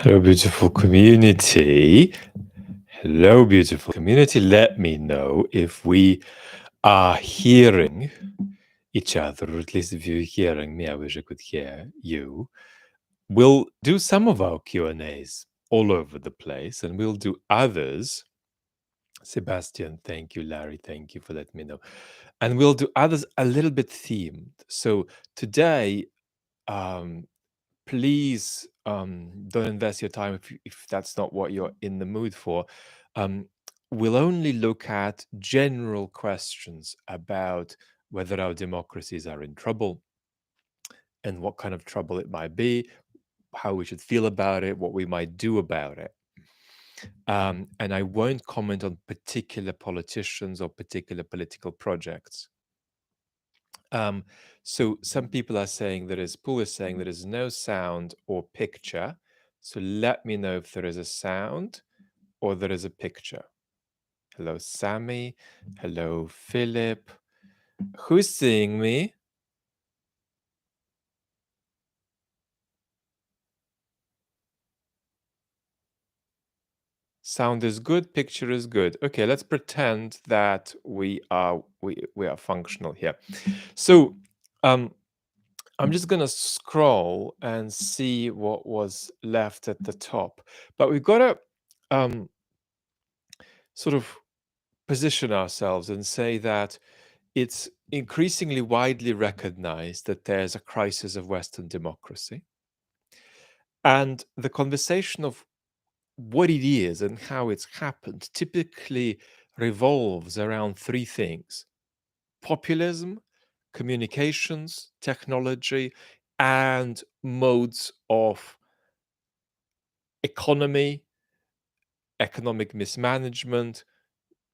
Hello, beautiful community. Hello, beautiful community. Let me know if we are hearing each other, or at least if you're hearing me. I wish I could hear you. We'll do some of our Q&As all over the place, and we'll do others. Sebastian, thank you. Larry, thank you for letting me know. And we'll do others a little bit themed. So today, please don't invest your time if that's not what you're in the mood for. We'll only look at general questions about whether our democracies are in trouble and what kind of trouble it might be, how we should feel about it, what we might do about it. And I won't comment on particular politicians or particular political projects. So some people are saying Paul is saying there is no sound or picture. So let me know if there is a sound or there is a picture. Hello, Sammy. Hello, Philip. Who's seeing me? Sound is good, picture is good. Okay, let's pretend that we are functional here. So I'm just going to scroll and see what was left at the top. But we've got to sort of position ourselves and say that it's increasingly widely recognized that there's a crisis of Western democracy. And the conversation of what it is and how it's happened typically revolves around three things: populism, communications, technology, and modes of economy, economic mismanagement,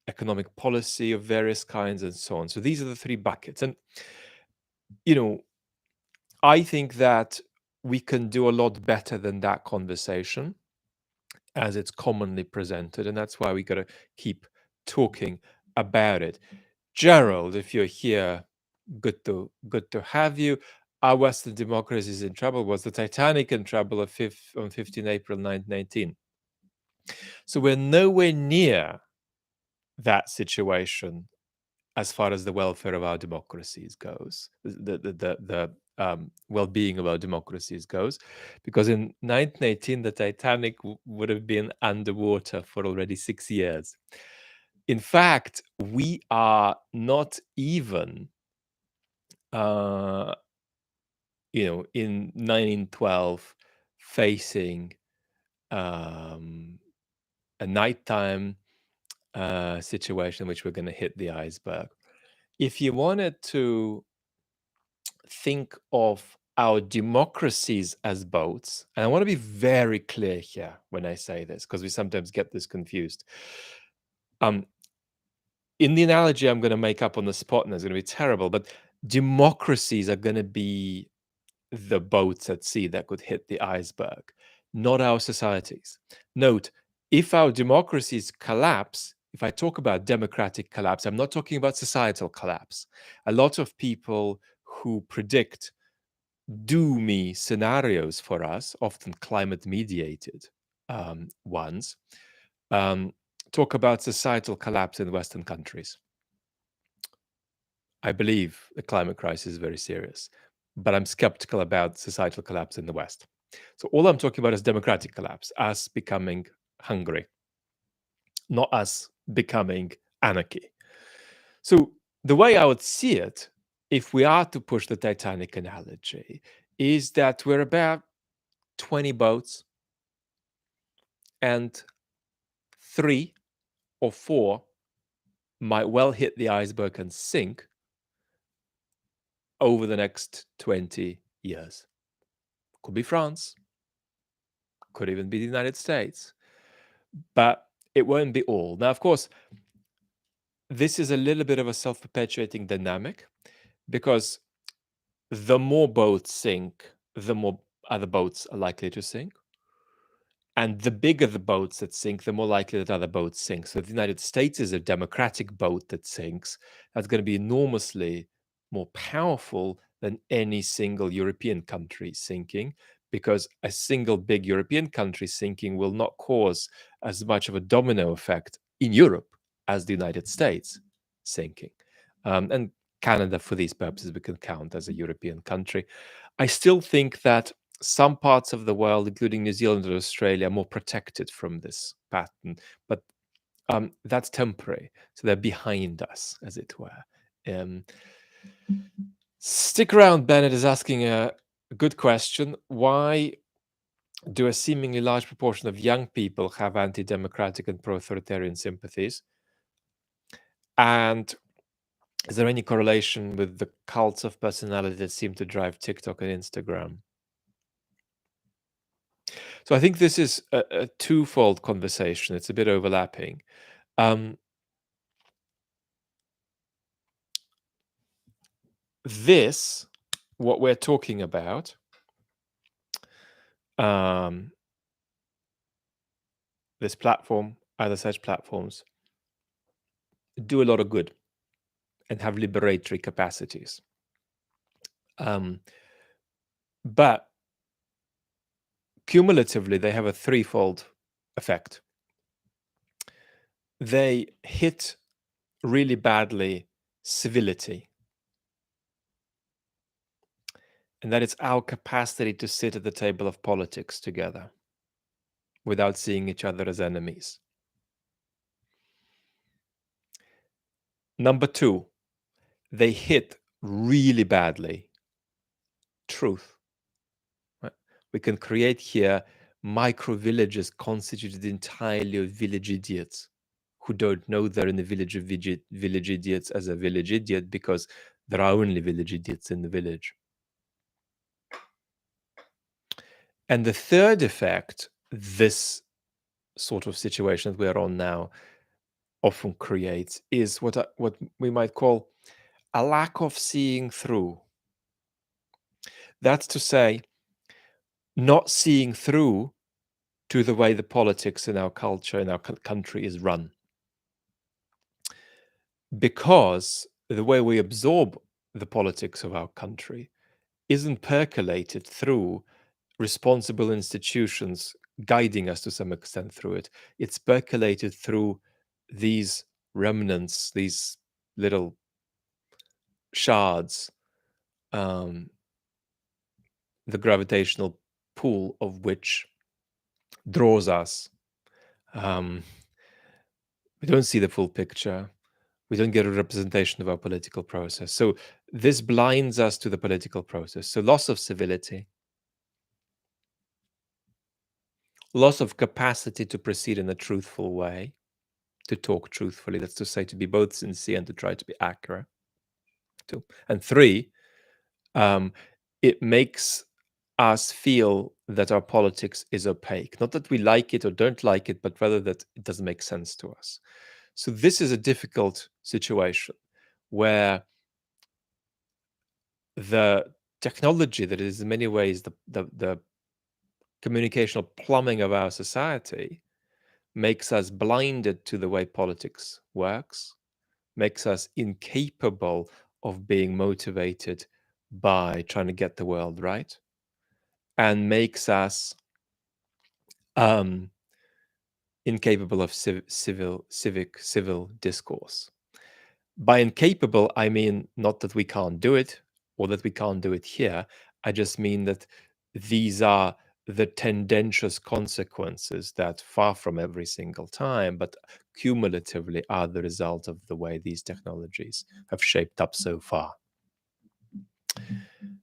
economic policy of various kinds, and so on. So these are the three buckets. And, I think that we can do a lot better than that conversation as it's commonly presented. And that's why we got to keep talking about it. Gerald, if you're here, good to have you. Our Western democracy is in trouble. Was the Titanic in trouble on 15 April 1919? So we're nowhere near that situation as far as the welfare of our democracies goes, the well-being of our democracies goes, because in 1918 the Titanic would have been underwater for already 6 years. In fact, we are not even, in 1912 facing a nighttime situation in which we're going to hit the iceberg. If you wanted to think of our democracies as boats, and I want to be very clear here when I say this, because we sometimes get this confused. In the analogy I'm going to make up on the spot, and it's going to be terrible, but democracies are going to be the boats at sea that could hit the iceberg, not our societies. Note, if our democracies collapse, if I talk about democratic collapse, I'm not talking about societal collapse. A lot of people who predict doomy scenarios for us, often climate mediated ones, talk about societal collapse in Western countries. I believe the climate crisis is very serious, but I'm skeptical about societal collapse in the West. So all I'm talking about is democratic collapse, us becoming Hungary, not us becoming anarchy. So the way I would see it, if we are to push the Titanic analogy, is that we're about 20 boats and 3 or 4 might well hit the iceberg and sink over the next 20 years. Could be France, could even be the United States, but it won't be all. Now, of course, this is a little bit of a self-perpetuating dynamic, because the more boats sink, the more other boats are likely to sink. And the bigger the boats that sink, the more likely that other boats sink. So if the United States is a democratic boat that sinks, that's going to be enormously more powerful than any single European country sinking, because a single big European country sinking will not cause as much of a domino effect in Europe as the United States sinking. And Canada, for these purposes, we can count as a European country. I still think that some parts of the world, including New Zealand and Australia, are more protected from this pattern, but that's temporary. So they're behind us, as it were. Um, Stick around. Bennett is asking a good question. Why do a seemingly large proportion of young people have anti-democratic and pro-authoritarian sympathies? And is there any correlation with the cults of personality that seem to drive TikTok and Instagram? So I think this is a twofold conversation. It's a bit overlapping. This, what we're talking about, this platform, other such platforms, do a lot of good and have liberatory capacities. But cumulatively, they have a threefold effect. They hit really badly civility. And that is our capacity to sit at the table of politics together without seeing each other as enemies. Number two, they hit really badly truth. Right? We can create here micro villages constituted entirely of village idiots who don't know they're in the village of village idiots as a village idiot because there are only village idiots in the village. And the third effect, this sort of situation that we're on now often creates, is what we might call a lack of seeing through. That's to say, not seeing through to the way the politics in our culture, in our country is run. Because the way we absorb the politics of our country isn't percolated through responsible institutions guiding us to some extent through it. It's percolated through these remnants, these little shards, the gravitational pull of which draws us. We don't see the full picture. We don't get a representation of our political process. So this blinds us to the political process. So loss of civility, loss of capacity to proceed in a truthful way, to talk truthfully. That's to say, to be both sincere and to try to be accurate. Two. And three, it makes us feel that our politics is opaque. Not that we like it or don't like it, but rather that it doesn't make sense to us. So this is a difficult situation where the technology that is in many ways the communicational plumbing of our society makes us blinded to the way politics works, makes us incapable of being motivated by trying to get the world right, and makes us incapable of civil discourse. By incapable, I mean not that we can't do it or that we can't do it here. I just mean that these are the tendentious consequences that, far from every single time, but cumulatively are the result of the way these technologies have shaped up so far.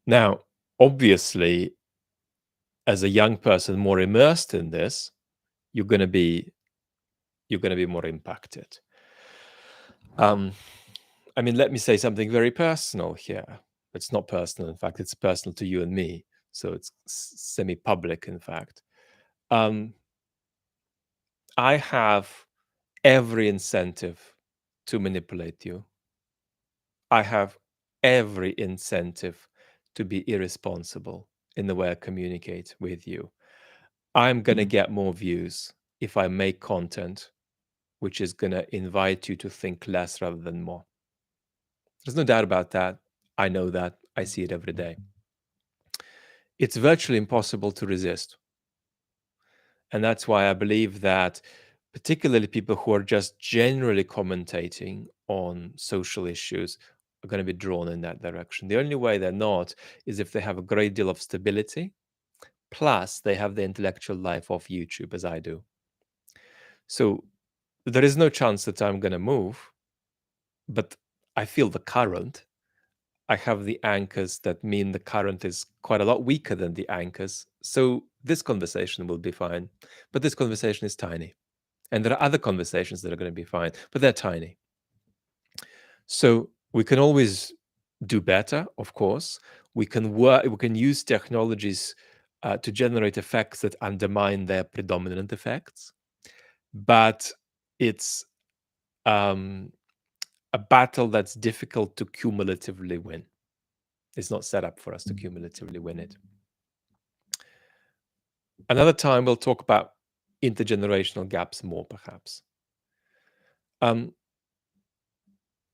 Now, obviously, as a young person more immersed in this, you're going to be more impacted. I mean, let me say something very personal here. It's not personal, in fact, it's personal to you and me. So it's semi-public, in fact. I have every incentive to manipulate you. I have every incentive to be irresponsible in the way I communicate with you. I'm going to get more views if I make content which is going to invite you to think less rather than more. There's no doubt about that. I know that. I see it every day. it's virtually impossible to resist. And that's why I believe that particularly people who are just generally commentating on social issues are going to be drawn in that direction. The only way they're not is if they have a great deal of stability, plus they have the intellectual life of YouTube, as I do. So there is no chance that I'm going to move, but I feel the current. I have the anchors that mean the current is quite a lot weaker than the anchors. So this conversation will be fine. But this conversation is tiny. And there are other conversations that are going to be fine, but they're tiny. So we can always do better, of course. We can work, we can use technologies to generate effects that undermine their predominant effects. But it's a battle that's difficult to cumulatively win. It's not set up for us to cumulatively win it. Another time we'll talk about intergenerational gaps more, perhaps.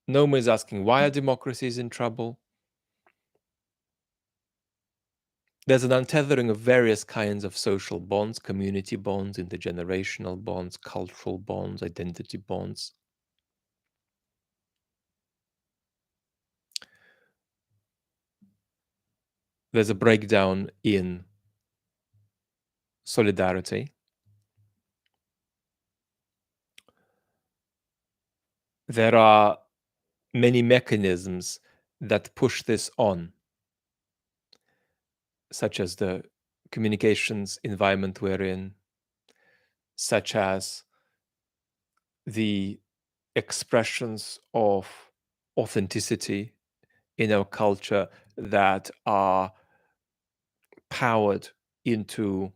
Noma is asking, why are democracies in trouble? There's an untethering of various kinds of social bonds, community bonds, intergenerational bonds, cultural bonds, identity bonds. There's a breakdown in solidarity. There are many mechanisms that push this on, such as the communications environment we're in, such as the expressions of authenticity in our culture that are powered into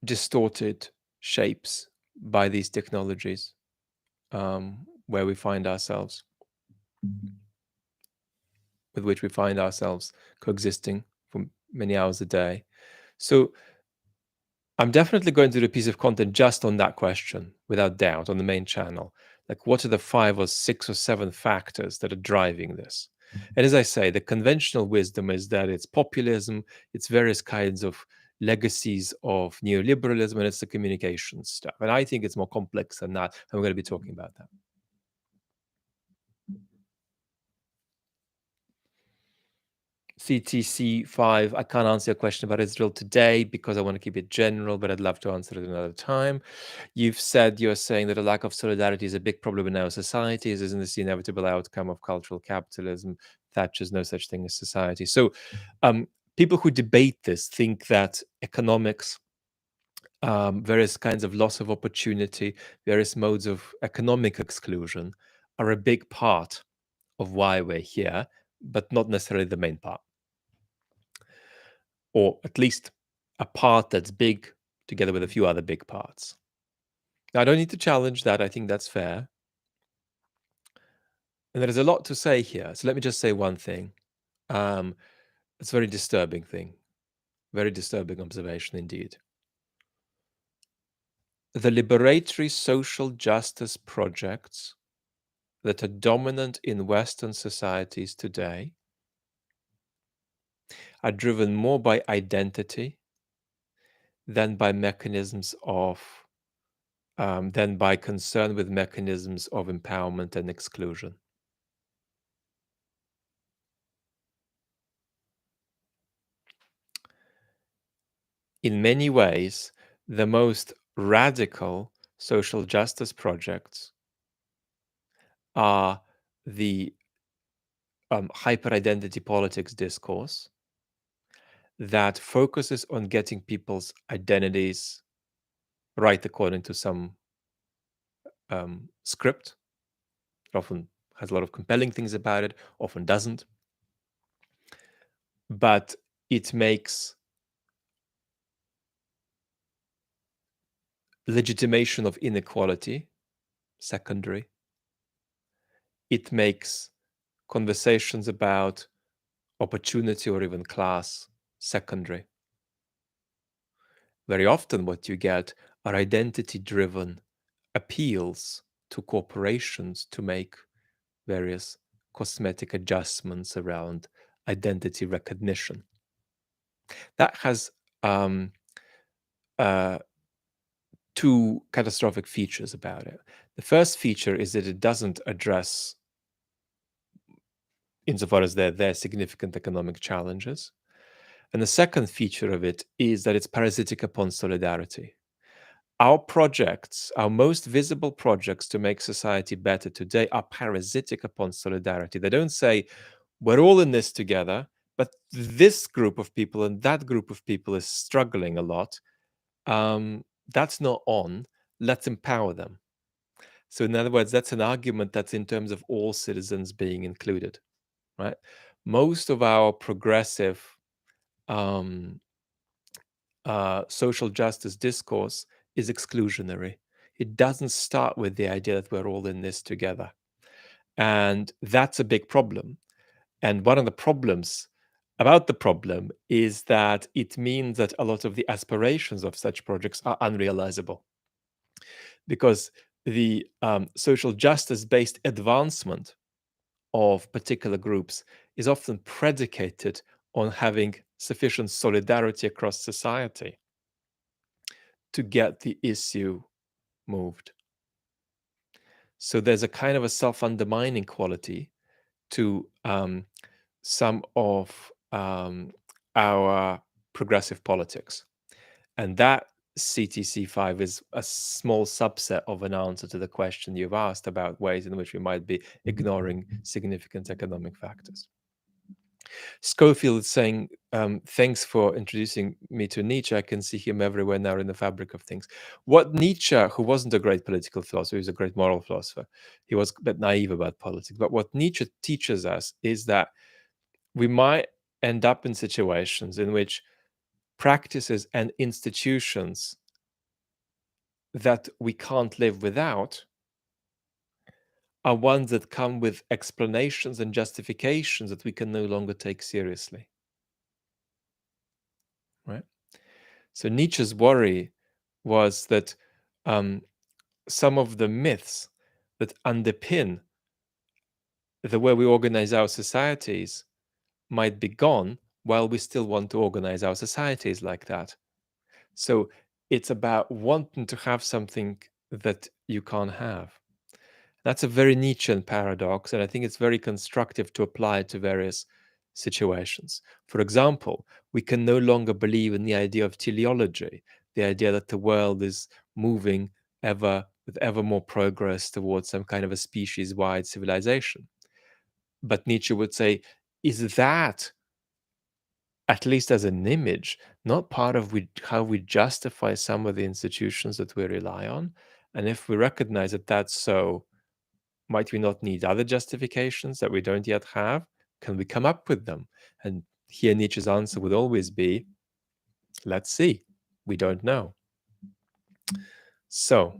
distorted shapes by these technologies where we find ourselves, with which we find ourselves coexisting for many hours a day. So I'm definitely going to do a piece of content just on that question, without doubt, on the main channel. Like, what are the 5 or 6 or 7 factors that are driving this? And as I say, the conventional wisdom is that it's populism, it's various kinds of legacies of neoliberalism, and it's the communication stuff. And I think it's more complex than that. And we're going to be talking about that. CTC5, I can't answer your question about Israel today because I want to keep it general, but I'd love to answer it another time. You're saying that a lack of solidarity is a big problem in our societies. Isn't this the inevitable outcome of cultural capitalism? Thatcher's no such thing as society. So people who debate this think that economics, various kinds of loss of opportunity, various modes of economic exclusion are a big part of why we're here, but not necessarily the main part. Or at least a part that's big together with a few other big parts. Now, I don't need to challenge that. I think that's fair. And there is a lot to say here. So let me just say one thing. It's a very disturbing thing. Very disturbing observation indeed. The liberatory social justice projects that are dominant in Western societies today are driven more by identity than by mechanisms of than by concern with mechanisms of empowerment and exclusion. In many ways, the most radical social justice projects are the hyper-identity politics discourse that focuses on getting people's identities right according to some script. It often has a lot of compelling things about it, often doesn't. But it makes legitimation of inequality secondary. It makes conversations about opportunity or even class secondary. Very often what you get are identity-driven appeals to corporations to make various cosmetic adjustments around identity recognition. That has uh, two catastrophic features about it. The first feature is that it doesn't address, insofar as they're significant economic challenges. And the second feature of it is that it's parasitic upon solidarity. Our projects, our most visible projects to make society better today, are parasitic upon solidarity. They don't say, we're all in this together, but this group of people and that group of people is struggling a lot. That's not on. Let's empower them. So, in other words, that's an argument that's in terms of all citizens being included, right? Most of our progressive um, social justice discourse is exclusionary. It doesn't start with the idea that we're all in this together. And that's a big problem. And one of the problems about the problem is that it means that a lot of the aspirations of such projects are unrealizable, because the social justice based advancement of particular groups is often predicated on having sufficient solidarity across society to get the issue moved. So there's a kind of a self-undermining quality to some of our progressive politics. And that CTC5 is a small subset of an answer to the question you've asked about ways in which we might be ignoring significant economic factors. Schofield is saying, thanks for introducing me to Nietzsche. I can see him everywhere now in the fabric of things. What Nietzsche, who wasn't a great political philosopher, he was a great moral philosopher. He was a bit naive about politics. But what Nietzsche teaches us is that we might end up in situations in which practices and institutions that we can't live without are ones that come with explanations and justifications that we can no longer take seriously. Right? So Nietzsche's worry was that some of the myths that underpin the way we organize our societies might be gone while we still want to organize our societies like that. So it's about wanting to have something that you can't have. That's a very Nietzschean paradox, and I think it's very constructive to apply it to various situations. For example, we can no longer believe in the idea of teleology, the idea that the world is moving with ever more progress towards some kind of a species-wide civilization. But Nietzsche would say, is that, at least as an image, not part of how we justify some of the institutions that we rely on? And if we recognize that that's so, might we not need other justifications that we don't yet have? Can we come up with them? And here Nietzsche's answer would always be, let's see. We don't know. So,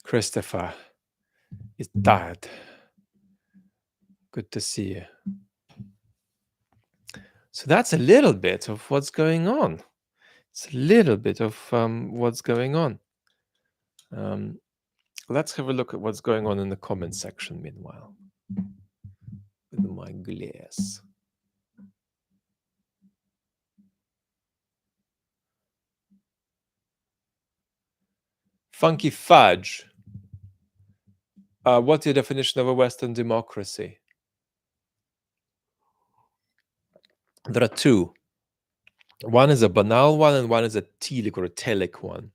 Christopher is tired. Good to see you. So that's a little bit of what's going on. It's a little bit of what's going on. Let's have a look at what's going on in the comment section meanwhile. With my glass. Funky Fudge. What's your definition of a Western democracy? There are two. One is a banal one and one is a telic or a telic one.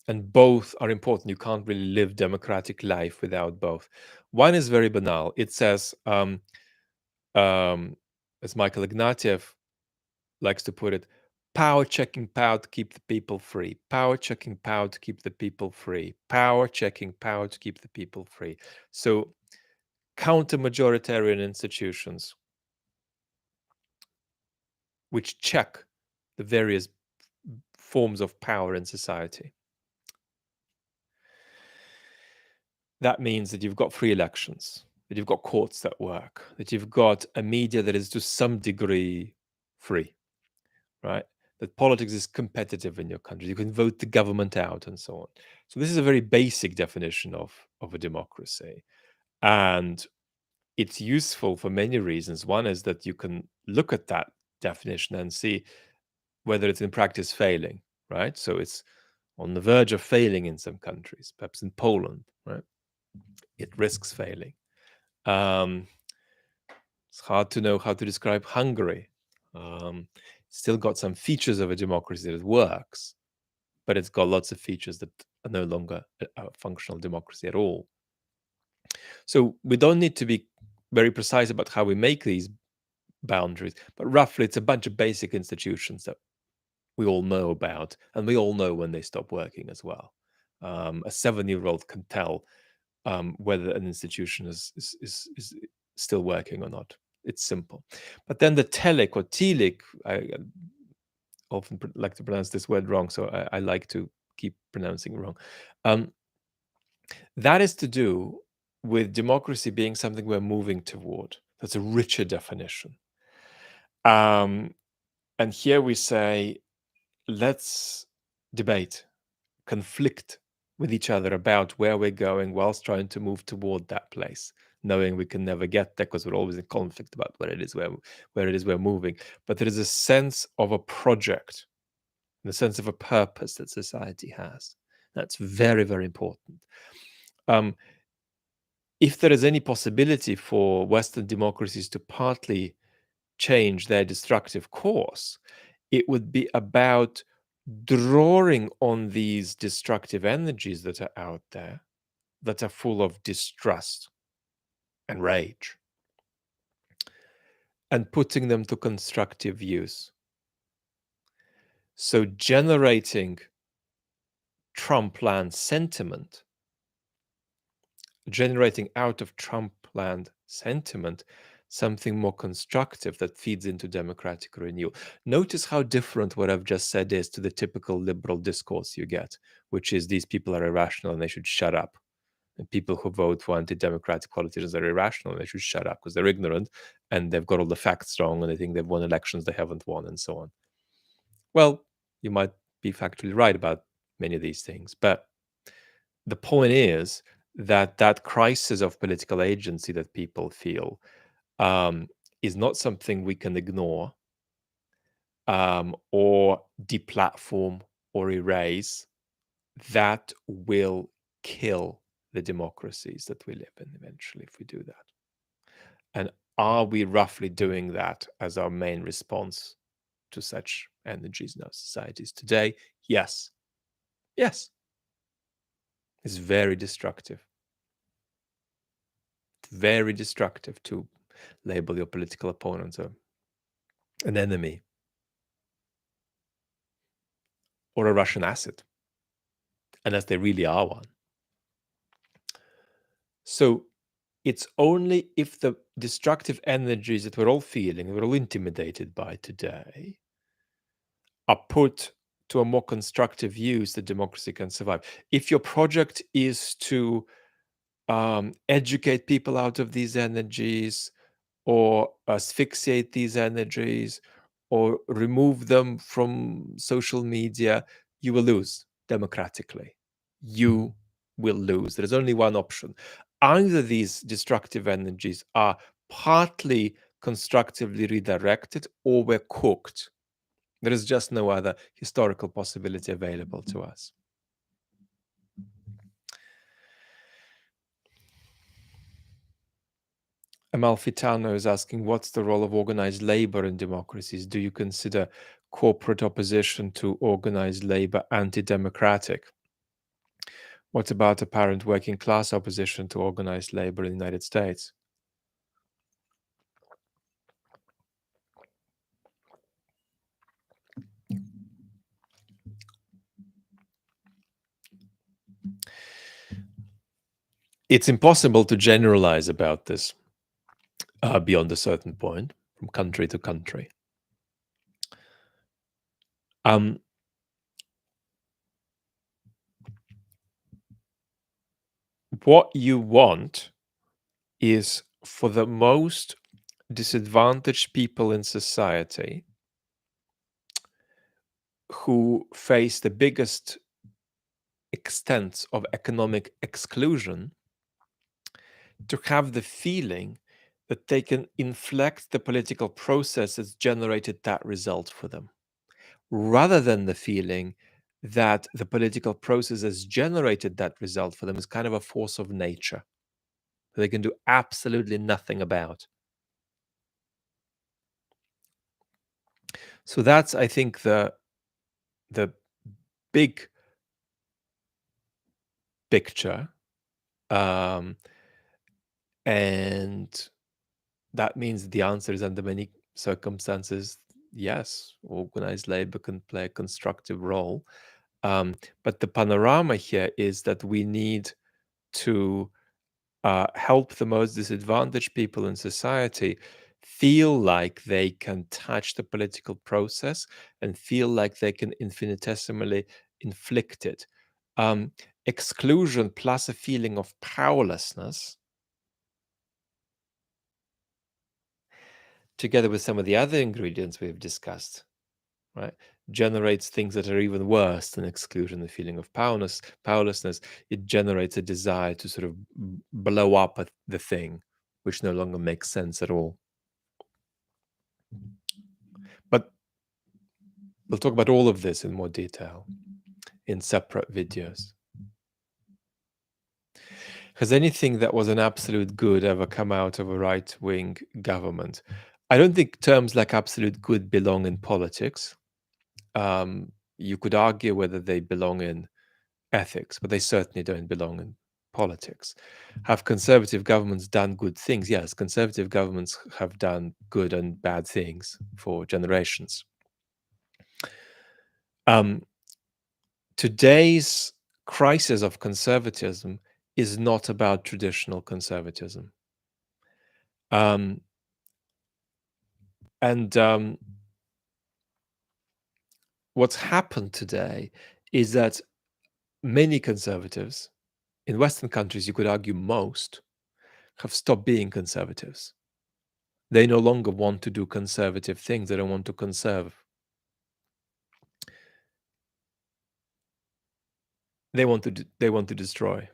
And both are important. You can't really live democratic life without both. One is very banal. It says, as Michael Ignatieff likes to put it, power checking power to keep the people free. Power checking power to keep the people free. Power checking power to keep the people free. So counter-majoritarian institutions which check the various forms of power in society. That means that you've got free elections, that you've got courts that work, that you've got a media that is to some degree free, right? That politics is competitive in your country. You can vote the government out and so on. So this is a very basic definition of a democracy. And it's useful for many reasons. One is that you can look at that definition and see whether it's in practice failing, right? So it's on the verge of failing in some countries, perhaps in Poland, right? It risks failing. Um, it's hard to know how to describe Hungary. Still got some features of a democracy that works, but it's got lots of features that are no longer a functional democracy at all. So we don't need to be very precise about how we make these boundaries, but roughly it's a bunch of basic institutions that we all know about, and we all know when they stop working as well. A 7-year-old can tell whether an institution is still working or not. It's simple. But then the telic or telic, I often like to pronounce this word wrong, so I like to keep pronouncing it wrong. That is to do with democracy being something we're moving toward. That's a richer definition. And here we say, let's debate, conflict with each other about where we're going whilst trying to move toward that place, knowing we can never get there because we're always in conflict about where it is we're moving. But there is a sense of a project, the sense of a purpose that society has. That's very, very important. If there is any possibility for Western democracies to partly change their destructive course, it would be about drawing on these destructive energies that are out there, that are full of distrust and rage, and putting them to constructive use. So generating Trumpland sentiment, generating out of Trumpland sentiment something more constructive that feeds into democratic renewal. Notice how different what I've just said is to the typical liberal discourse you get, which is these people are irrational and they should shut up. And people who vote for anti-democratic politicians are irrational and they should shut up because they're ignorant and they've got all the facts wrong and they think they've won elections they haven't won and so on. Well, you might be factually right about many of these things, but the point is that that crisis of political agency that people feel is not something we can ignore or deplatform or erase. That will kill the democracies that we live in eventually if we do that. And are we roughly doing that as our main response to such energies in our societies today? Yes. Yes. It's very destructive. Very destructive to label your political opponents an enemy or a Russian asset, unless they really are one. So it's only if the destructive energies that we're all feeling, we're all intimidated by today, are put to a more constructive use that democracy can survive. If your project is to educate people out of these energies or asphyxiate these energies or remove them from social media, you will lose democratically. You will lose. There is only one option. Either these destructive energies are partly constructively redirected or we're cooked. There is just no other historical possibility available to us. Amalfitano is asking, what's the role of organized labor in democracies? Do you consider corporate opposition to organized labor anti-democratic? What about apparent working class opposition to organized labor in the United States? It's impossible to generalize about this beyond a certain point, from country to country. What you want is for the most disadvantaged people in society who face the biggest extent of economic exclusion to have the feeling that they can inflect the political process that's generated that result for them, rather than the feeling that the political process has generated that result for them is kind of a force of nature that they can do absolutely nothing about. So that's, I think, the big picture, um, and that means the answer is under many circumstances, yes, organized labor can play a constructive role. But the panorama here is that we need to help the most disadvantaged people in society feel like they can touch the political process and feel like they can infinitesimally inflict it. Um, Exclusion plus a feeling of powerlessness, together with some of the other ingredients we've discussed, right, generates things that are even worse than exclusion, the feeling of powerlessness. It generates a desire to sort of blow up at the thing, which no longer makes sense at all. But we'll talk about all of this in more detail in separate videos. Has anything that was an absolute good ever come out of a right-wing government? I don't think terms like absolute good belong in politics. You could argue whether they belong in ethics, but they certainly don't belong in politics. Have conservative governments done good things? Yes, conservative governments have done good and bad things for generations. Today's crisis of conservatism is not about traditional conservatism. And what's happened today is that many conservatives, in Western countries, you could argue most, have stopped being conservatives. They no longer want to do conservative things. They don't want to conserve. They want to destroy.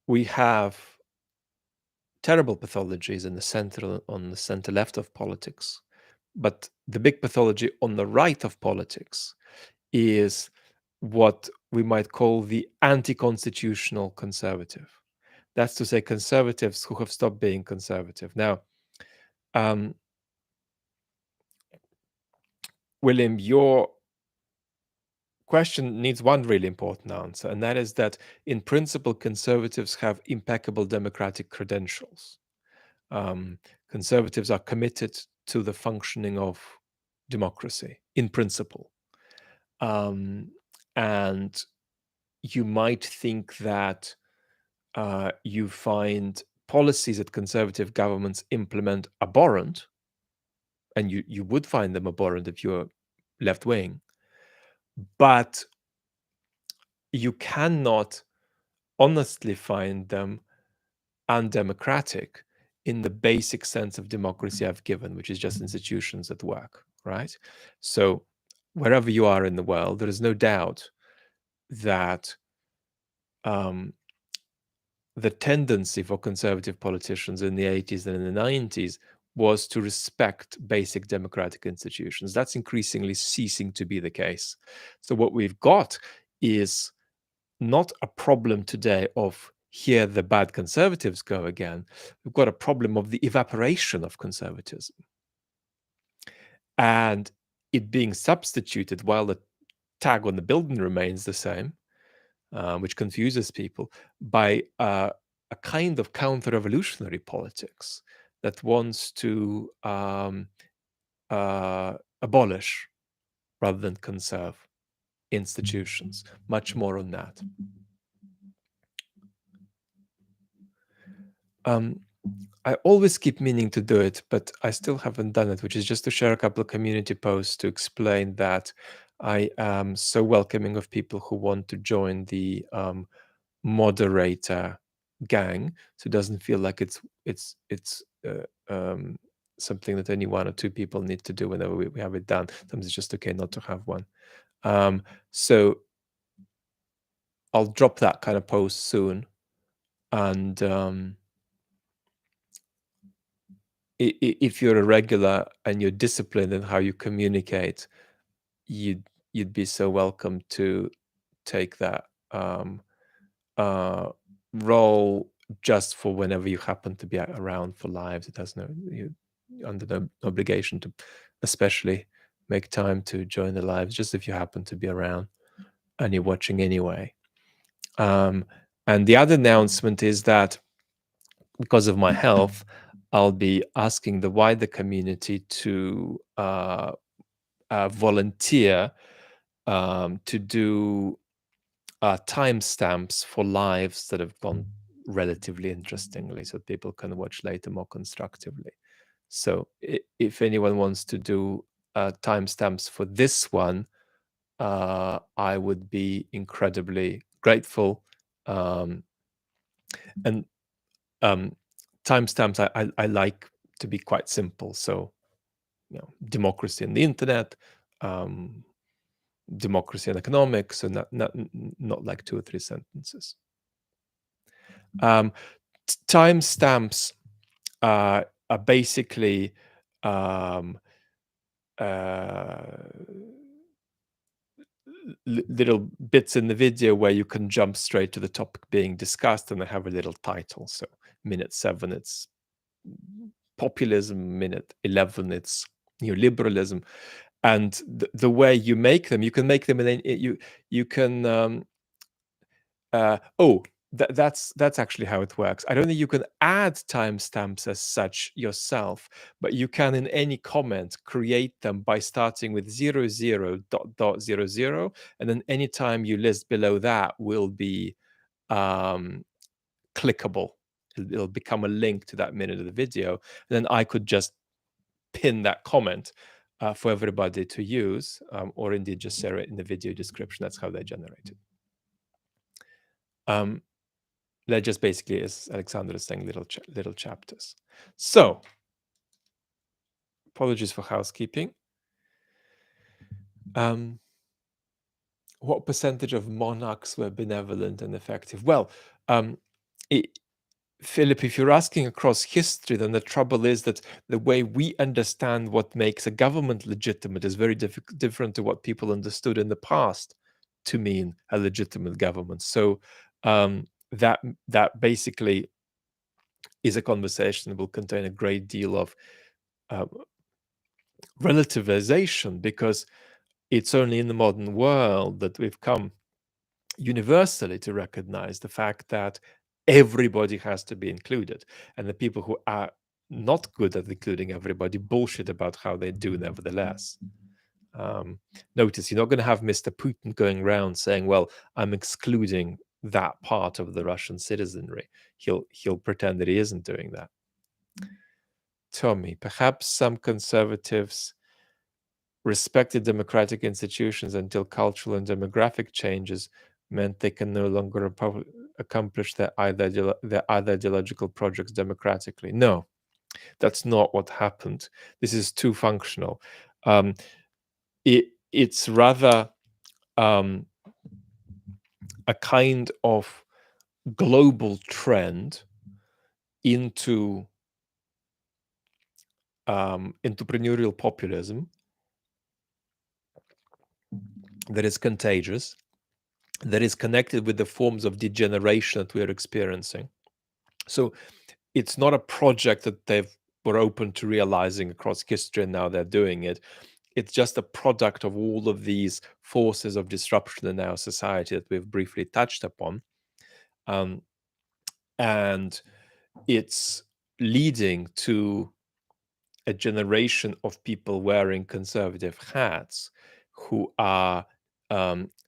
We have terrible pathologies in the center, on the center left of politics, but the big pathology on the right of politics is what we might call the anti-constitutional conservative. That's to say, conservatives who have stopped being conservative. Now, William, your question needs one really important answer, and that is that, in principle, conservatives have impeccable democratic credentials. Conservatives are committed to the functioning of democracy, in principle. And you might think that you find policies that conservative governments implement abhorrent, and you would find them abhorrent if you're left wing, but you cannot honestly find them undemocratic in the basic sense of democracy I've given, which is just institutions that work, right? So wherever you are in the world, there is no doubt that the tendency for conservative politicians in the 80s and in the 90s was to respect basic democratic institutions. That's increasingly ceasing to be the case. So what we've got is not a problem today of here the bad conservatives go again. We've got a problem of the evaporation of conservatism and it being substituted, while the tag on the building remains the same, which confuses people, by a kind of counter-revolutionary politics that wants to abolish rather than conserve institutions. Much more on that. I always keep meaning to do it, but I still haven't done it, which is just to share a couple of community posts to explain that I am so welcoming of people who want to join the moderator gang, so it doesn't feel like it's something that only one or two people need to do whenever we have it done. Sometimes it's just okay not to have one. So I'll drop that kind of post soon. And if you're a regular and you're disciplined in how you communicate, you'd be so welcome to take that uh, role just for whenever you happen to be around for lives. It has you're under no obligation to especially make time to join the lives, just if you happen to be around and you're watching anyway. And the other announcement is that because of my health, I'll be asking the wider community to volunteer to do timestamps for lives that have gone relatively interestingly, so people can watch later more constructively. So if anyone wants to do timestamps for this one, I would be incredibly grateful. And timestamps I like to be quite simple. So, democracy and the internet, democracy and economics, so not like 2 or 3 sentences. Timestamps are basically little bits in the video where you can jump straight to the topic being discussed, and they have a little title. So minute 7, it's populism. Minute 11, it's neoliberalism. And the way you make them, you can make them in you can that's actually how it works. I don't think you can add timestamps as such yourself, but you can in any comment create them by starting with 00.00, and then any time you list below that will be clickable. It'll become a link to that minute of the video. And then I could just pin that comment for everybody to use, or indeed just share it in the video description. That's how they generate it. They're just basically, as Alexander is saying, little chapters. So, apologies for housekeeping. What percentage of monarchs were benevolent and effective? Well, Philip, if you're asking across history, then the trouble is that the way we understand what makes a government legitimate is very different to what people understood in the past to mean a legitimate government. So that basically is a conversation that will contain a great deal of relativization, because it's only in the modern world that we've come universally to recognize the fact that everybody has to be included, and the people who are not good at including everybody bullshit about how they do nevertheless. Notice you're not going to have Mr. Putin going around saying, well, I'm excluding that part of the Russian citizenry. He'll pretend that he isn't doing that. Tommy, perhaps some conservatives respected democratic institutions until cultural and demographic changes meant they can no longer accomplish their ideological projects democratically. No, that's not what happened. This is too functional. It's rather a kind of global trend into entrepreneurial populism that is contagious, that is connected with the forms of degeneration that we are experiencing. So it's not a project that they were open to realizing across history and now they're doing it. It's just a product of all of these forces of disruption in our society that we've briefly touched upon. And it's leading to a generation of people wearing conservative hats who are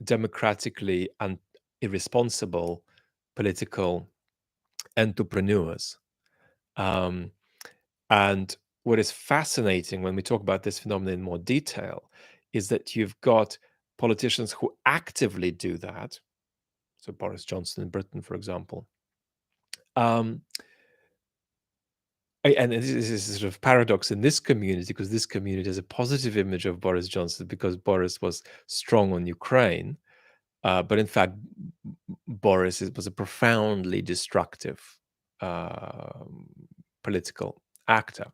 democratically and irresponsible political entrepreneurs. And what is fascinating when we talk about this phenomenon in more detail is that you've got politicians who actively do that. So Boris Johnson in Britain, for example. And this is a sort of paradox in this community, because this community has a positive image of Boris Johnson because Boris was strong on Ukraine. But in fact, Boris was a profoundly destructive political actor,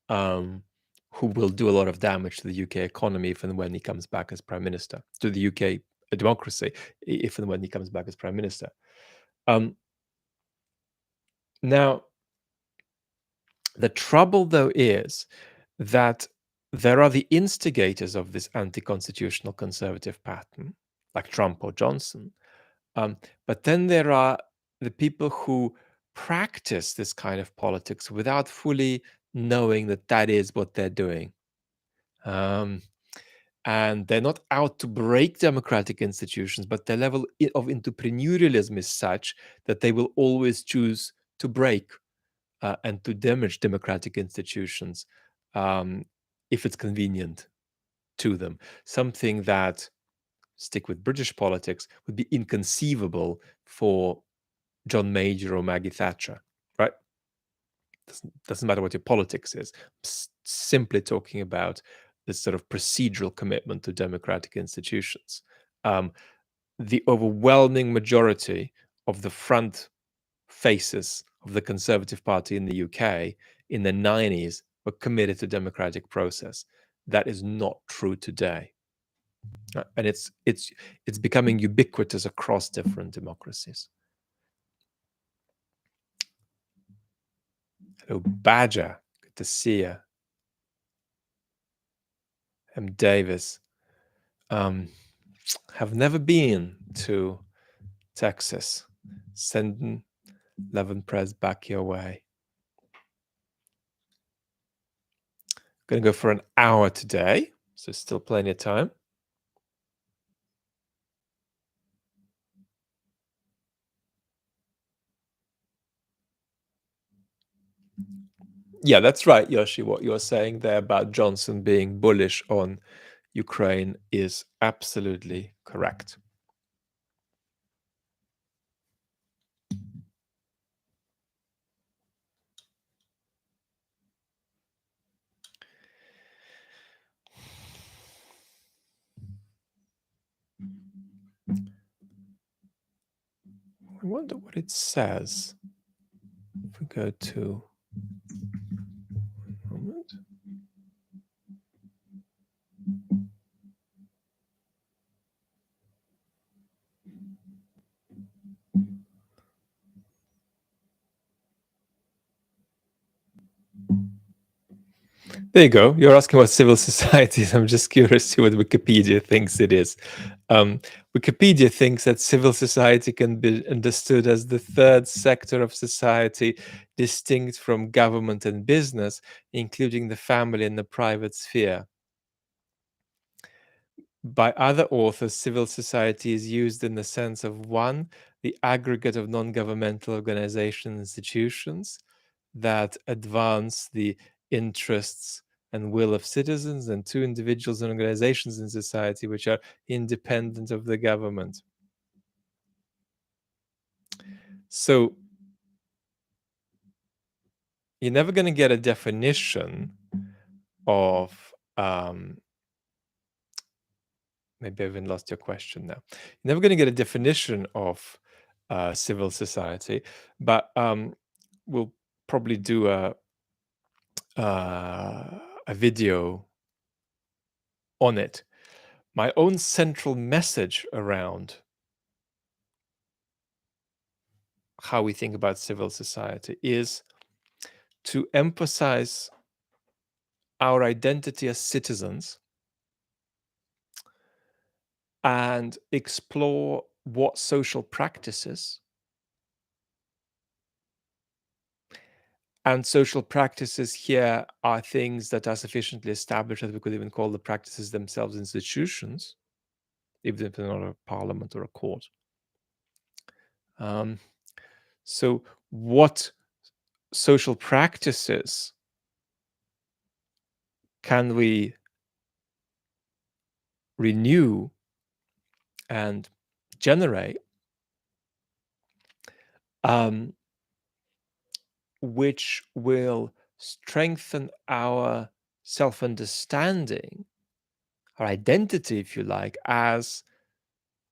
um, who will do a lot of damage to the UK economy if and when he comes back as prime minister, to the UK democracy if and when he comes back as prime minister. Now, the trouble, though, is that there are the instigators of this anti-constitutional conservative pattern, like Trump or Johnson, but then there are the people who practice this kind of politics without fully knowing that that is what they're doing. And they're not out to break democratic institutions, but their level of entrepreneurialism is such that they will always choose to break and to damage democratic institutions if it's convenient to them. Something that, stick with British politics, would be inconceivable for John Major or Maggie Thatcher, right? Doesn't matter what your politics is. Simply talking about this sort of procedural commitment to democratic institutions. The overwhelming majority of the front faces of the Conservative Party in the UK in the 90s were committed to democratic process. That is not true today. And it's becoming ubiquitous across different democracies. Hello, Badger. Good to see you. M. Davis. Have never been to Texas. Sending Levin Press back your way. Going to go for an hour today, so still plenty of time. Yeah, that's right, Yoshi. What you're saying there about Johnson being bullish on Ukraine is absolutely correct. I wonder what it says. If we go to one moment. There you go. You're asking about civil societies. I'm just curious to see what Wikipedia thinks it is. Wikipedia thinks that civil society can be understood as the third sector of society distinct from government and business, including the family and the private sphere. By other authors, civil society is used in the sense of one, the aggregate of non-governmental organizations and institutions that advance the interests and will of citizens, and two, individuals and organizations in society which are independent of the government. So you're never going to get a definition of maybe I've even lost your question now. You're never going to get a definition of civil society, but we'll probably do a video on it. My own central message around how we think about civil society is to emphasize our identity as citizens and explore what social practices and social practices here are things that are sufficiently established that we could even call the practices themselves institutions, even if they're not a parliament or a court. So what social practices can we renew and generate which will strengthen our self-understanding, our identity, if you like, as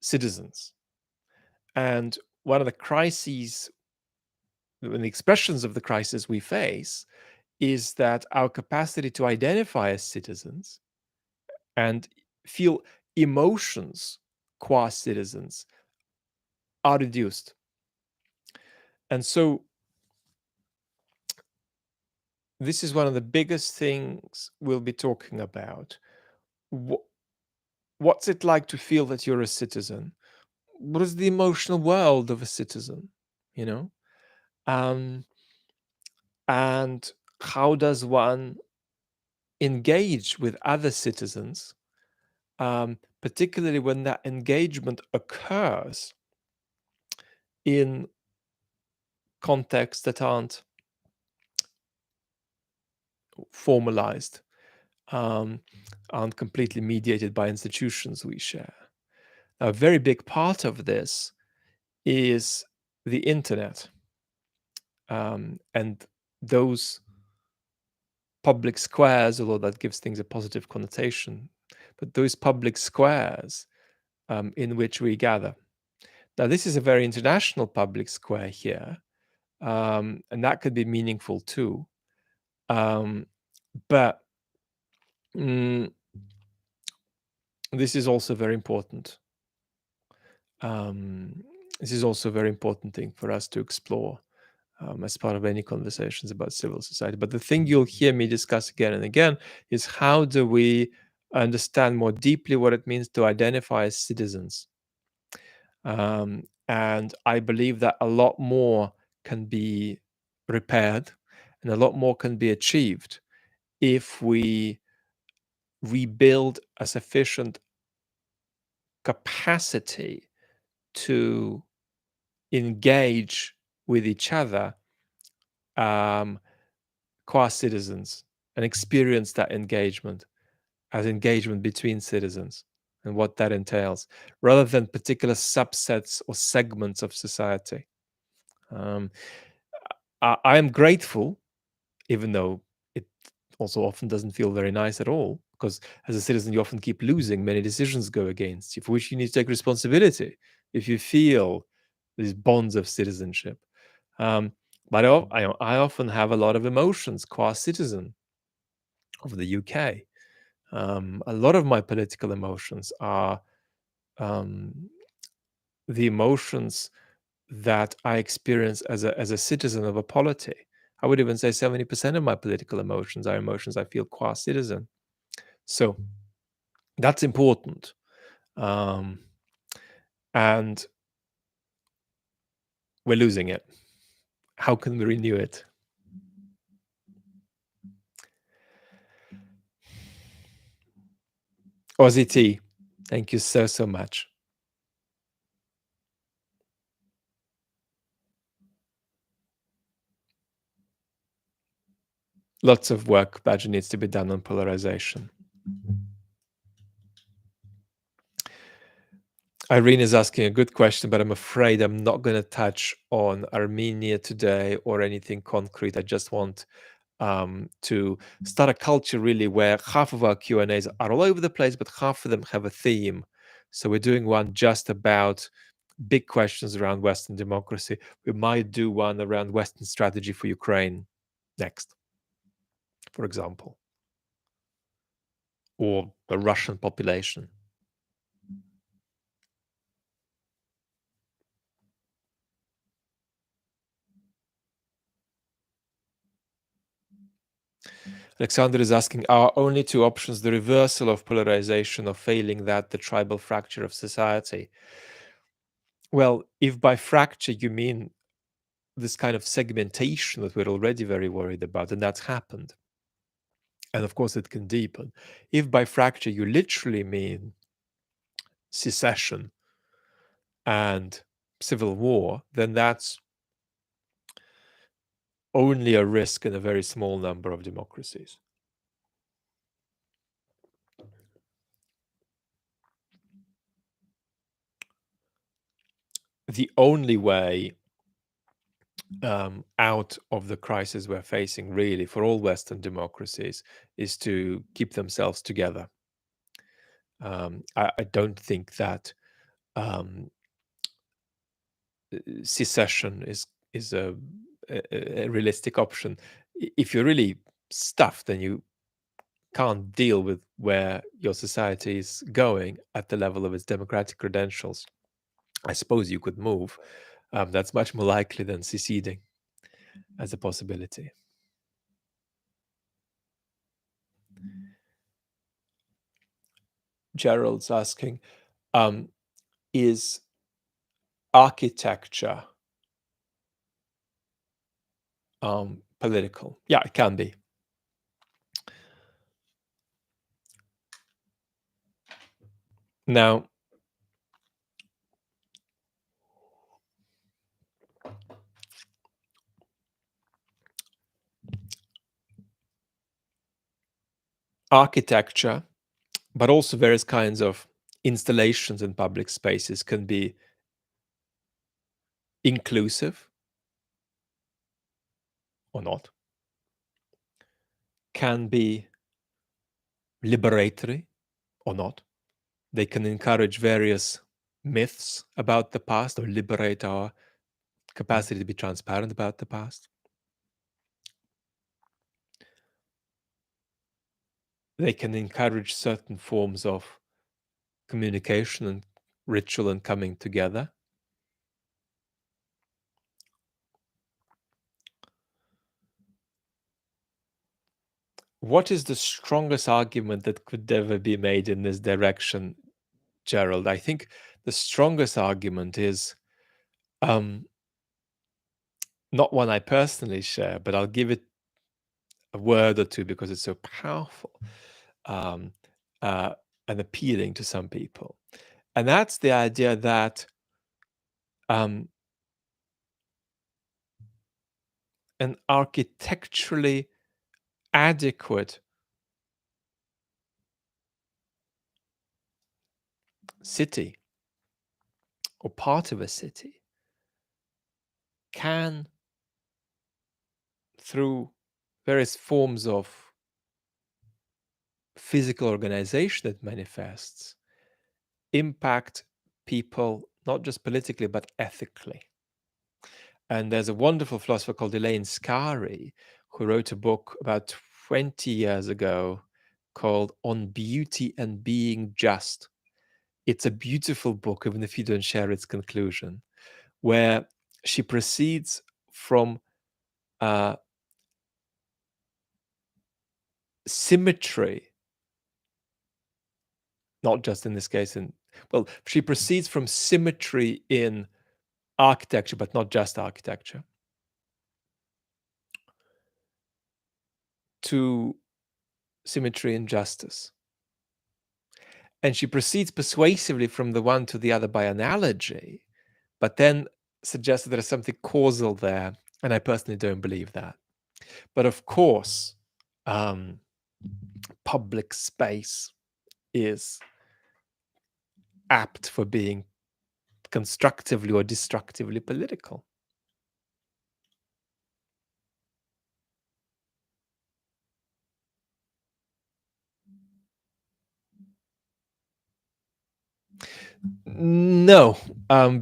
citizens. And one of the crises, one of the expressions of the crisis we face, is that our capacity to identify as citizens and feel emotions qua citizens are reduced. And so this is one of the biggest things we'll be talking about. What's it like to feel that you're a citizen? What is the emotional world of a citizen? You know, um, and how does one engage with other citizens, particularly when that engagement occurs in contexts that aren't formalized, um, aren't completely mediated by institutions we share. A very big part of this is the internet, and those public squares, although that gives things a positive connotation, but those public squares in which we gather. Now, this is a very international public square here, and that could be meaningful too. But this is also very important. This is also a very important thing for us to explore as part of any conversations about civil society. But the thing you'll hear me discuss again and again is how do we understand more deeply what it means to identify as citizens? And I believe that a lot more can be repaired and a lot more can be achieved if we rebuild a sufficient capacity to engage with each other qua citizens and experience that engagement as engagement between citizens and what that entails, rather than particular subsets or segments of society. Um, I am grateful, even though it also often doesn't feel very nice at all, because as a citizen, you often keep losing. Many decisions go against you, for which you need to take responsibility if you feel these bonds of citizenship. But I often have a lot of emotions qua citizen of the UK. A lot of my political emotions are the emotions that I experience as a citizen of a polity. I would even say 70% of my political emotions are emotions I feel qua citizen. So that's important. And we're losing it. How can we renew it? Aussie T, thank you so much. Lots of work, Badger, needs to be done on polarization. Irene is asking a good question, but I'm afraid I'm not going to touch on Armenia today or anything concrete. I just want to start a culture really where half of our Q&As are all over the place, but half of them have a theme. So we're doing one just about big questions around Western democracy. We might do one around Western strategy for Ukraine next, for example, or the Russian population. Alexander is asking, are only two options the reversal of polarization or failing that, the tribal fracture of society? Well, if by fracture you mean this kind of segmentation that we're already very worried about, and that's happened, and of course it can deepen. If by fracture you literally mean secession and civil war, then that's only a risk in a very small number of democracies. The only way out of the crisis we're facing, really, for all Western democracies, is to keep themselves together. I don't think that um, secession is a realistic option. If you're really stuffed and you can't deal with where your society is going at the level of its democratic credentials, I suppose you could move. That's much more likely than seceding as a possibility. Gerald's asking, is architecture political? Yeah, it can be. Now, architecture, but also various kinds of installations in public spaces can be inclusive or not, can be liberatory or not. They can encourage various myths about the past or liberate our capacity to be transparent about the past. They can encourage certain forms of communication and ritual and coming together. What is the strongest argument that could ever be made in this direction, Gerald? I think the strongest argument is not one I personally share, but I'll give it a word or two because it's so powerful um, and appealing to some people. And that's the idea that an architecturally adequate city or part of a city can, through various forms of physical organization that manifests, impact people not just politically but ethically. And there's a wonderful philosopher called Elaine Scarry who wrote a book about 20 years ago called On Beauty and Being Just. It's a beautiful book, even if you don't share its conclusion, where she proceeds from symmetry, not just in this case, she proceeds from symmetry in architecture, but not just architecture, to symmetry in justice. And she proceeds persuasively from the one to the other by analogy, but then suggests that there is something causal there. And I personally don't believe that. But of course, public space is apt for being constructively or destructively political. No,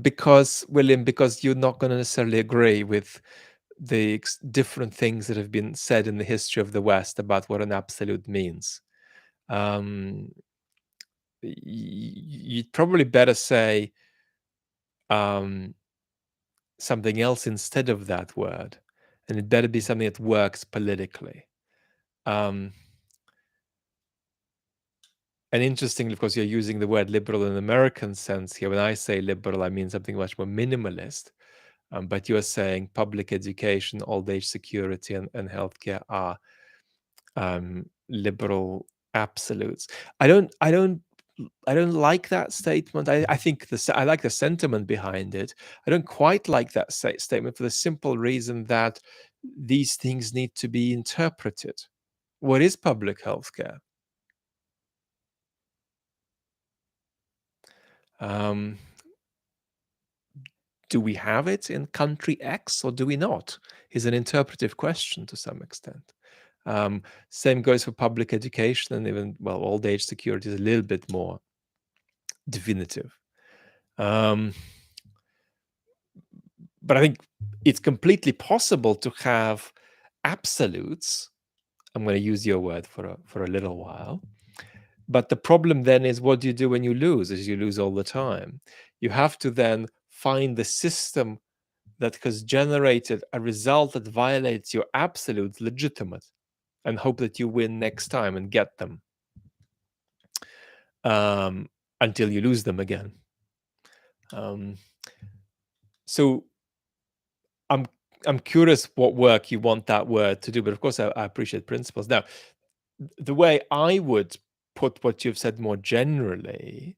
because William, because you're not going to necessarily agree with the different things that have been said in the history of the West about what an absolute means. You'd probably better say something else instead of that word, and it better be something that works politically. And interestingly, of course, you're using the word liberal in an American sense here. When I say liberal, I mean something much more minimalist. But you're saying public education, old age security, and healthcare are liberal absolutes. I don't like that statement. I think I like the sentiment behind it. I don't quite like that statement for the simple reason that these things need to be interpreted. What is public healthcare? Do we have it in country X or do we not? Is an interpretive question to some extent. Same goes for public education, and even, well, old age security is a little bit more definitive. Um, but I think it's completely possible to have absolutes. I'm going to use your word for a little while. But the problem then is, what do you do when you lose? Is you lose all the time. You have to then find the system that has generated a result that violates your absolute legitimate, and hope that you win next time and get them, um, until you lose them again. Um, so I'm I'm curious what work you want that word to do, but of course I appreciate principles. Now, the way I would put what you've said more generally,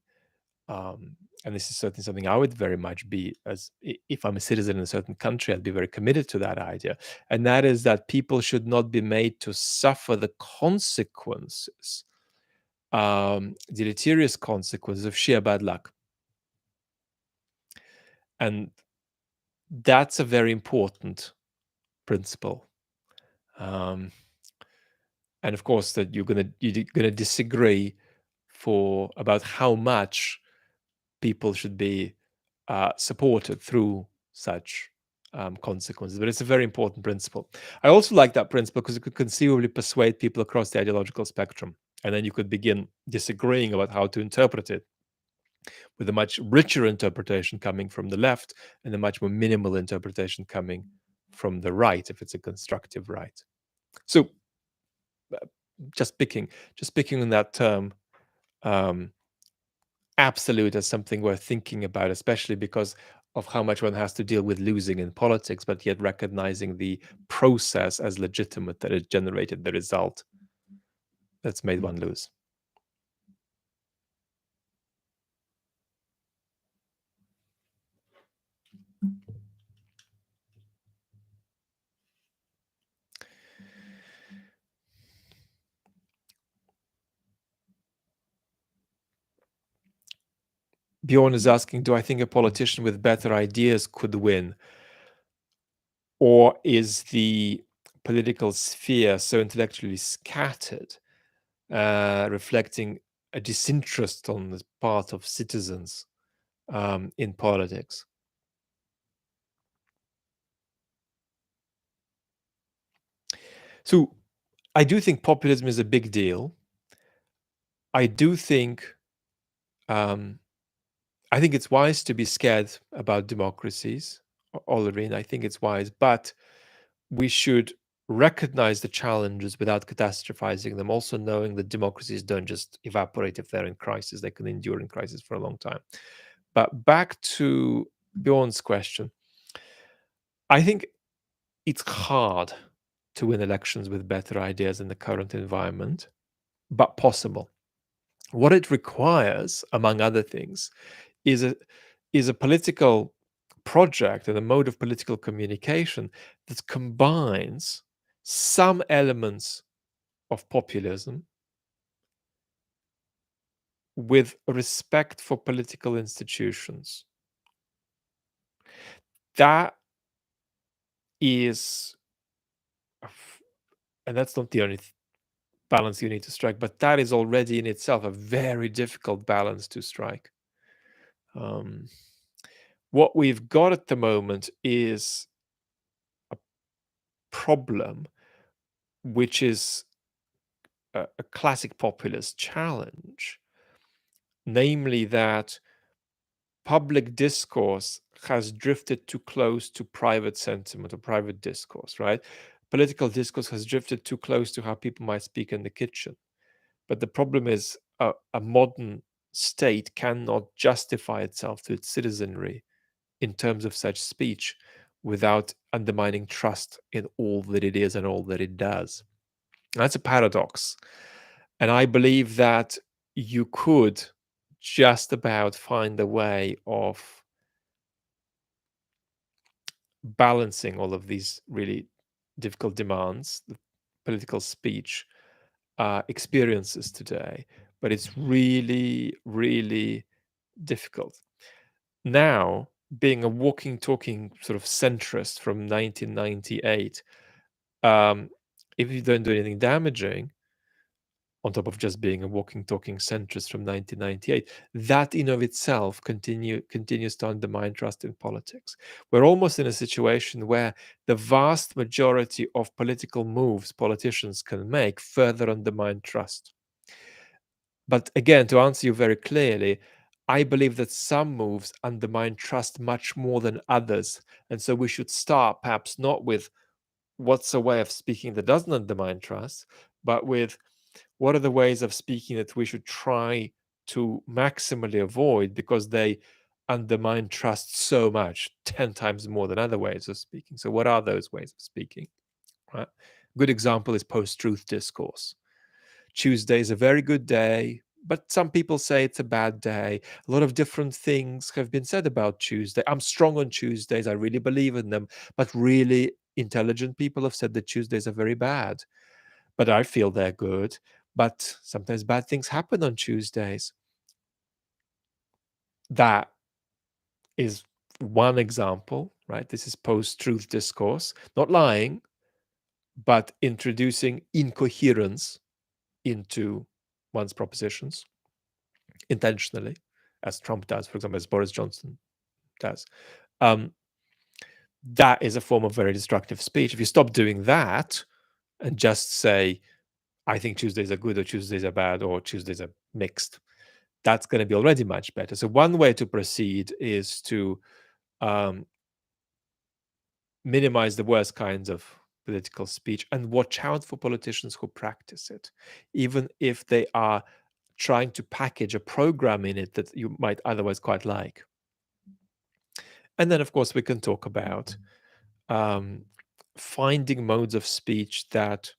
um, and this is certainly something I would very much be, if I'm a citizen in a certain country, I'd be very committed to that idea, and that is that people should not be made to suffer the consequences, deleterious consequences of sheer bad luck. And that's a very important principle. Um, and of course, that you're gonna disagree about how much people should be supported through such consequences. But it's a very important principle. I also like that principle because it could conceivably persuade people across the ideological spectrum, and then you could begin disagreeing about how to interpret it, with a much richer interpretation coming from the left and a much more minimal interpretation coming from the right, if it's a constructive right. So, uh, just picking on that term, um, absolute, as something worth thinking about, especially because of how much one has to deal with losing in politics, but yet recognizing the process as legitimate, that it generated the result that's made one lose. Bjorn is asking, do I think a politician with better ideas could win? Or is the political sphere so intellectually scattered, reflecting a disinterest on the part of citizens in politics? So I do think populism is a big deal. I do think um, I think it's wise to be scared about democracies, Ollerine. I think it's wise, but we should recognize the challenges without catastrophizing them, also knowing that democracies don't just evaporate if they're in crisis. They can endure in crisis for a long time. But back to Bjorn's question, I think it's hard to win elections with better ideas in the current environment, but possible. What it requires, among other things, is a political project and a mode of political communication that combines some elements of populism with respect for political institutions. That is, and that's not the only balance you need to strike, but that is already in itself a very difficult balance to strike. Um, what we've got at the moment is a problem, which is a classic populist challenge, namely that public discourse has drifted too close to private sentiment or private discourse, right? Political discourse has drifted too close to how people might speak in the kitchen. But the problem is, a modern state cannot justify itself to its citizenry in terms of such speech without undermining trust in all that it is and all that it does. That's a paradox. And I believe that you could just about find a way of balancing all of these really difficult demands, the political speech experiences today. But it's really, really difficult. Now, being a walking, talking sort of centrist from 1998, if you don't do anything damaging, on top of just being a walking, talking centrist from 1998, that in of itself continues to undermine trust in politics. We're almost in a situation where the vast majority of political moves politicians can make further undermine trust. But again, to answer you very clearly, I believe that some moves undermine trust much more than others. And so we should start perhaps not with what's a way of speaking that doesn't undermine trust, but with what are the ways of speaking that we should try to maximally avoid because they undermine trust so much, 10 times more than other ways of speaking. So, what are those ways of speaking? Right? Good example is post-truth discourse. Tuesday is a very good day, but some people say it's a bad day. A lot of different things have been said about Tuesday. I'm strong on Tuesdays. I really believe in them. But really intelligent people have said that Tuesdays are very bad. But I feel they're good. But sometimes bad things happen on Tuesdays. That is one example, right? This is post-truth discourse, not lying, but introducing incoherence into one's propositions intentionally, as Trump does, for example, as Boris Johnson does. Um, that is a form of very destructive speech. If you stop doing that and just say, I think Tuesdays are good or Tuesdays are bad or Tuesdays are mixed, that's going to be already much better. So one way to proceed is to um, minimize the worst kinds of political speech and watch out for politicians who practice it, even if they are trying to package a program in it that you might otherwise quite like. And then, of course, we can talk about um, finding modes of speech that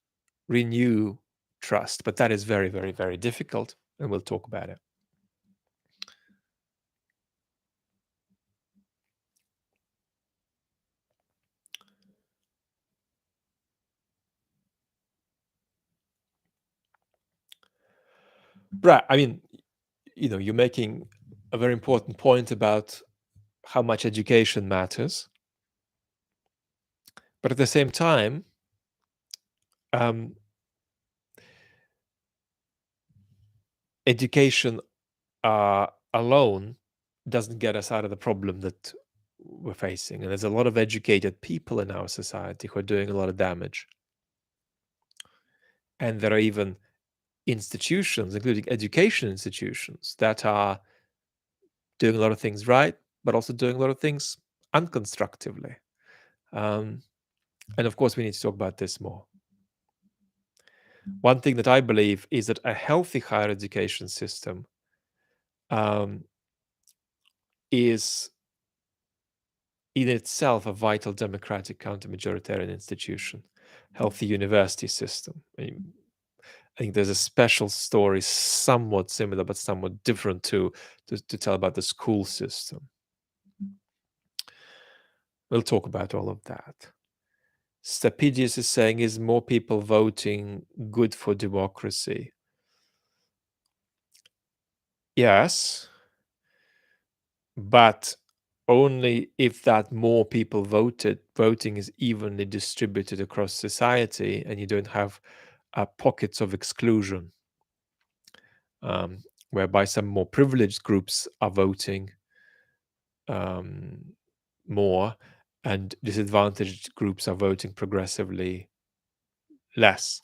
renew trust, but that is very, very, very difficult, and we'll talk about it. Right. I mean, you're making a very important point about how much education matters. But at the same time, um, education alone doesn't get us out of the problem that we're facing. And there's a lot of educated people in our society who are doing a lot of damage. And there are even institutions, including education institutions, that are doing a lot of things right, but also doing a lot of things unconstructively. And of course, we need to talk about this more. One thing that I believe is that a healthy higher education system is in itself a vital democratic counter-majoritarian institution, healthy university system. I think there's a special story, somewhat similar but somewhat different to tell about the school system. We'll talk about all of that. Stapedius is saying, is more people voting good for democracy? Yes, but only if that more people voting is evenly distributed across society and you don't have pockets of exclusion, whereby some more privileged groups are voting more and disadvantaged groups are voting progressively less.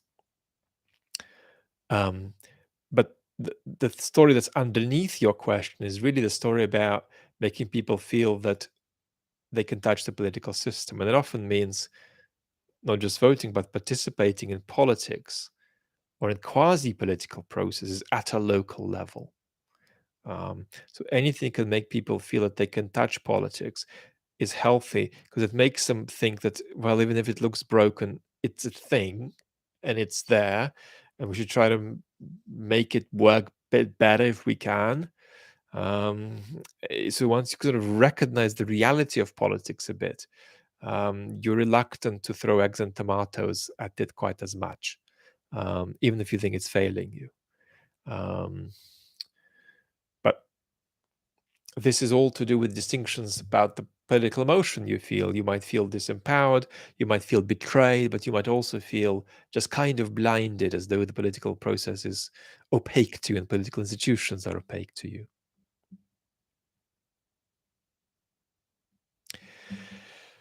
But the story that's underneath your question is really the story about making people feel that they can touch the political system. And it often means not just voting, but participating in politics or in quasi-political processes at a local level. So anything can make people feel that they can touch politics is healthy because it makes them think that, well, even if it looks broken, it's a thing and it's there, and we should try to make it work a bit better if we can. So once you sort of recognize the reality of politics a bit, you're reluctant to throw eggs and tomatoes at it quite as much, even if you think it's failing you. But this is all to do with distinctions about the political emotion you feel. You might feel disempowered, you might feel betrayed, but you might also feel just kind of blinded, as though the political process is opaque to you and political institutions are opaque to you.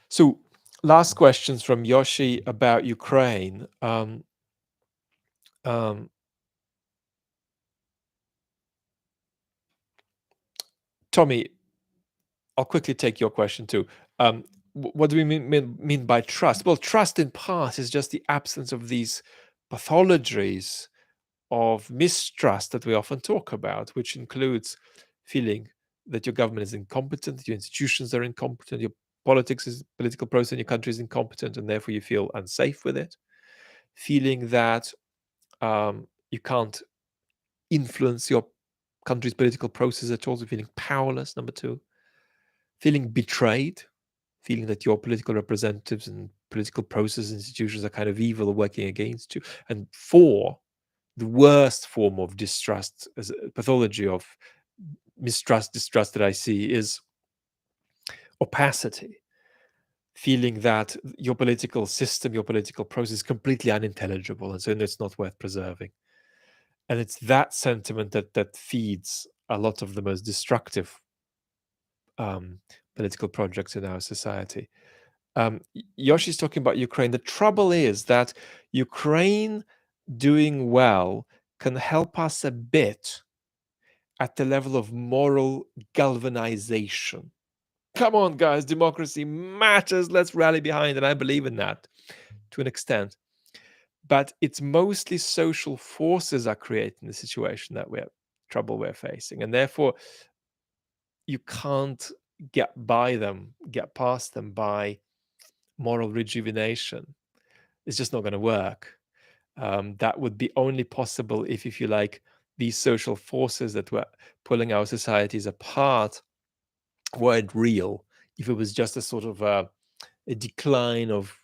So, last questions from Yoshi about Ukraine. Um, Tommy, I'll quickly take your question too. What do we mean by trust? Well, trust in part is just the absence of these pathologies of mistrust that we often talk about, which includes feeling that your government is incompetent, your institutions are incompetent, your political process in your country is incompetent, and therefore you feel unsafe with it. Feeling that you can't influence your country's political process at all, so feeling powerless, number two. Feeling betrayed, feeling that your political representatives and political process institutions are kind of evil or working against you. And four, the worst form of distrust, as a pathology of distrust that I see is opacity, feeling that your political system, your political process is completely unintelligible, and so it's not worth preserving. And it's that sentiment that feeds a lot of the most destructive political projects in our society. Yoshi's talking about Ukraine. The trouble is that Ukraine doing well can help us a bit at the level of moral galvanization. Come on, guys, democracy matters. Let's rally behind it. I believe in that to an extent. But it's mostly social forces are creating the situation that we're facing. And therefore, you can't get past them by moral rejuvenation. It's just not going to work. That would be only possible if you like, these social forces that were pulling our societies apart weren't real. If it was just a sort of a decline of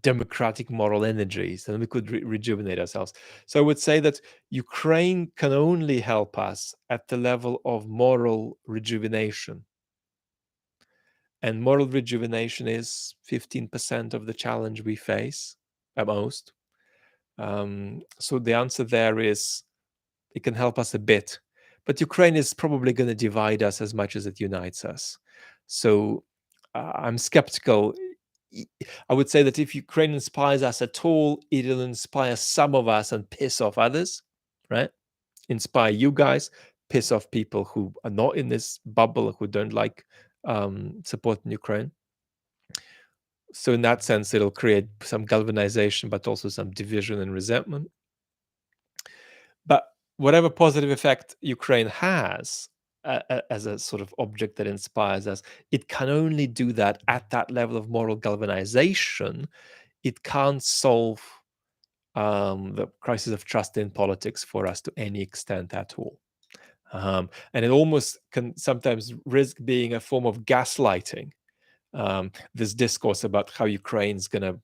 democratic moral energies, then we could rejuvenate ourselves. So I would say that Ukraine can only help us at the level of moral rejuvenation. And moral rejuvenation is 15% of the challenge we face at most. So the answer there is it can help us a bit. But Ukraine is probably going to divide us as much as it unites us. So I'm skeptical. I would say that if Ukraine inspires us at all, it'll inspire some of us and piss off others, right? Inspire you guys, piss off people who are not in this bubble, who don't like supporting Ukraine. So in that sense, it'll create some galvanization, but also some division and resentment. But whatever positive effect Ukraine has as a sort of object that inspires us, it can only do that at that level of moral galvanization. It can't solve the crisis of trust in politics for us to any extent at all. And it almost can sometimes risk being a form of gaslighting. This discourse about how Ukraine's going to,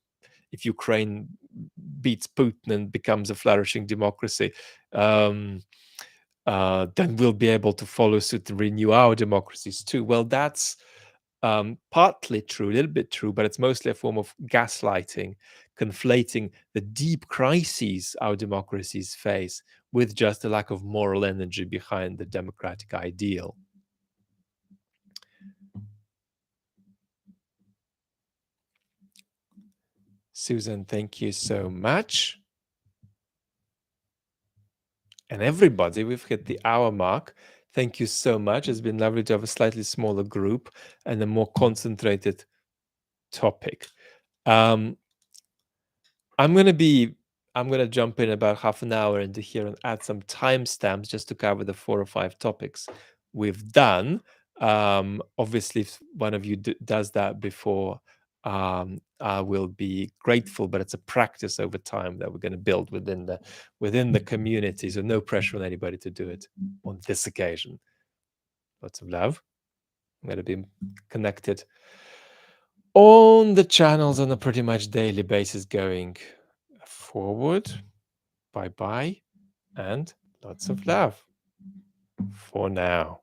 if Ukraine beats Putin and becomes a flourishing democracy, then we'll be able to follow suit and renew our democracies too. Well, that's partly true, a little bit true, but it's mostly a form of gaslighting, conflating the deep crises our democracies face with just a lack of moral energy behind the democratic ideal. Susan, thank you so much. And everybody, we've hit the hour mark. Thank you so much. It's been lovely to have a slightly smaller group and a more concentrated topic. I'm gonna jump in about half an hour into here and add some timestamps just to cover the 4 or 5 topics we've done. Obviously, if one of you does that before, I will be grateful. But it's a practice over time that we're going to build within the community. So no pressure on anybody to do it on this occasion. Lots of love. I'm going to be connected on the channels on a pretty much daily basis going forward. Bye bye, and lots of love for now.